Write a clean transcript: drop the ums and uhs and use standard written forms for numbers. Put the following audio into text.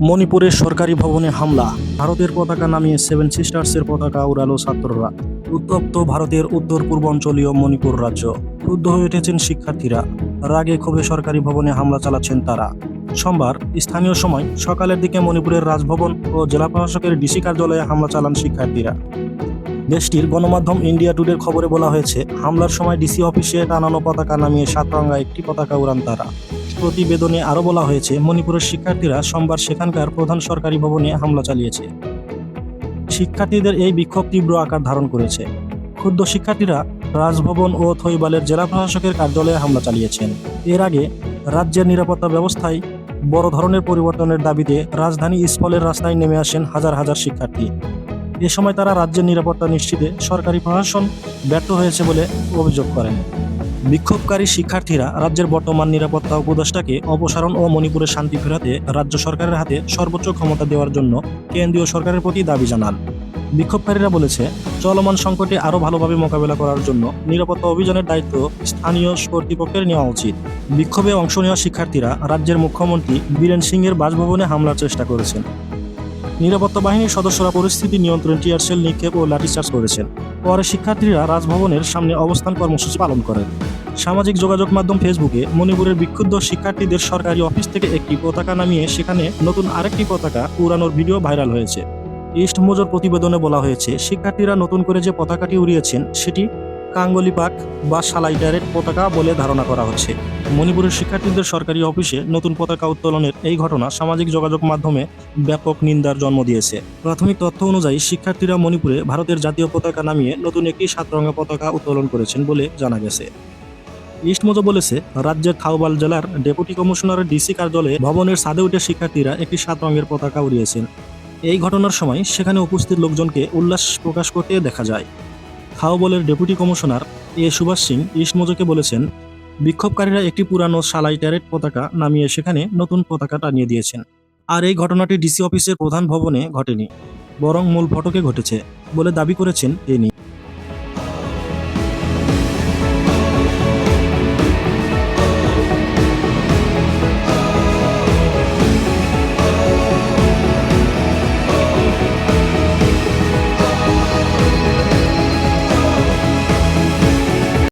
মণিপুরের সরকারি ভবনে হামলা, ভারতের পতাকা নামিয়ে সেভেন সিস্টার্সের পতাকা উড়ালো ছাত্ররা। উত্তপ্ত ভারতের উত্তর পূর্বাঞ্চলীয় মণিপুর রাজ্য। ক্রুদ্ধ হয়ে উঠেছেন শিক্ষার্থীরা। রাগে ক্ষোভে সরকারি ভবনে হামলা চালাচ্ছেন তারা। সোমবার স্থানীয় সময় সকালের দিকে মণিপুরের রাজভবন ও জেলা প্রশাসকের ডিসি কার্যালয়ে হামলা চালান শিক্ষার্থীরা। দেশটির গণমাধ্যম ইন্ডিয়া টুডের খবরে বলা হয়েছে, হামলার সময় ডিসি অফিসে টানানো পতাকা নামিয়ে সাতরঙা একটি পতাকা উড়ান তারা। প্রতিবেদনে আরও বলা হয়েছে, মণিপুরের শিক্ষার্থীরা সোমবার সেখানকার প্রধান সরকারি ভবনে হামলা চালিয়েছে। শিক্ষার্থীদের এই বিক্ষোভ তীব্র আকার ধারণ করেছে। ক্ষুব্ধ শিক্ষার্থীরা রাজভবন ও থৈবালের জেলা প্রশাসকের কার্যালয়ে হামলা চালিয়েছেন। এর আগে রাজ্যের নিরাপত্তা ব্যবস্থায় বড় ধরনের পরিবর্তনের দাবিতে রাজধানী ইম্ফলের রাস্তায় নেমে আসেন হাজার হাজার শিক্ষার্থী। এ সময় তারা রাজ্যের নিরাপত্তা নিশ্চিতে সরকারি প্রশাসন ব্যর্থ হয়েছে বলে অভিযোগ করেন। বিক্ষোভকারী শিক্ষার্থীরা রাজ্যের বর্তমান নিরাপত্তা উপদেষ্টাকে অপসারণ ও মণিপুরের শান্তি ফেরাতে রাজ্য সরকারের হাতে সর্বোচ্চ ক্ষমতা দেওয়ার জন্য কেন্দ্রীয় সরকারের প্রতি দাবি জানান। বিক্ষোভকারীরা বলেছে, চলমান সংকটে আরও ভালোভাবে মোকাবেলা করার জন্য নিরাপত্তা অভিযানের দায়িত্ব স্থানীয় কর্তৃপক্ষের নেওয়া উচিত। বিক্ষোভে অংশ নেওয়া শিক্ষার্থীরা রাজ্যের মুখ্যমন্ত্রী বীরেন সিংয়ের বাসভবনে হামলার চেষ্টা করেছেন। নিরাপত্তা বাহিনীর সদস্যরা পরিস্থিতি নিয়ন্ত্রণে টিয়ারশেল নিক্ষেপ ও লাঠিচার্জ করেছেন। পরে শিক্ষার্থীরা রাজভবনের সামনে অবস্থান কর্মসূচি পালন করেন। সামাজিক যোগাযোগ মাধ্যম ফেসবুকে মণিপুরের বিক্ষুব্ধ শিক্ষার্থীদের সরকারি অফিস থেকে একটি পতাকা নামিয়ে সেখানে নতুন আরেকটি পতাকা উড়ানোর ভিডিও ভাইরাল হয়েছে। ইস্ট মোজোর প্রতিবেদনে বলা হয়েছে, শিক্ষার্থীরা নতুন করে যে পতাকাটি উড়িয়েছেন সেটি কাঙ্গলিপাক বা সালাইটারের পতাকা বলে ধারণা করা হচ্ছে। মণিপুরের শিক্ষার্থীদের সরকারি অফিসে নতুন পতাকা উত্তোলনের এই ঘটনা সামাজিক যোগাযোগ মাধ্যমে ব্যাপক নিন্দার জন্ম দিয়েছে। প্রাথমিক তথ্য অনুযায়ী শিক্ষার্থীরা মণিপুরে ভারতের জাতীয় পতাকা নামিয়ে নতুন একটি সাতরঙা পতাকা উত্তোলন করেছেন বলে জানা গেছে। ইস্ট মোজো বলেছে, রাজ্যের থাউবাল জেলার ডেপুটি কমিশনারের ডিসি কার্যালয়ে ভবনের ছাদে উঠে শিক্ষার্থীরা একটি সাত রঙের পতাকা উড়িয়েছেন। এই ঘটনার সময় সেখানে উপস্থিত লোকজনকে উল্লাস প্রকাশ করতে দেখা যায়। থাউবলের ডেপুটি কমিশনার সুভাষ সিং ইস্ট মোজোকে বলেছেন, বিক্ষোভকারীরা একটি পুরানো সালাইটারের পতাকা নামিয়ে সেখানে নতুন পতাকা টানিয়ে দিয়েছেন। আর এই ঘটনাটি ডিসি অফিসের প্রধান ভবনে ঘটেনি, বরং মূল ফটকে ঘটেছে বলে দাবি করেছেন তিনি।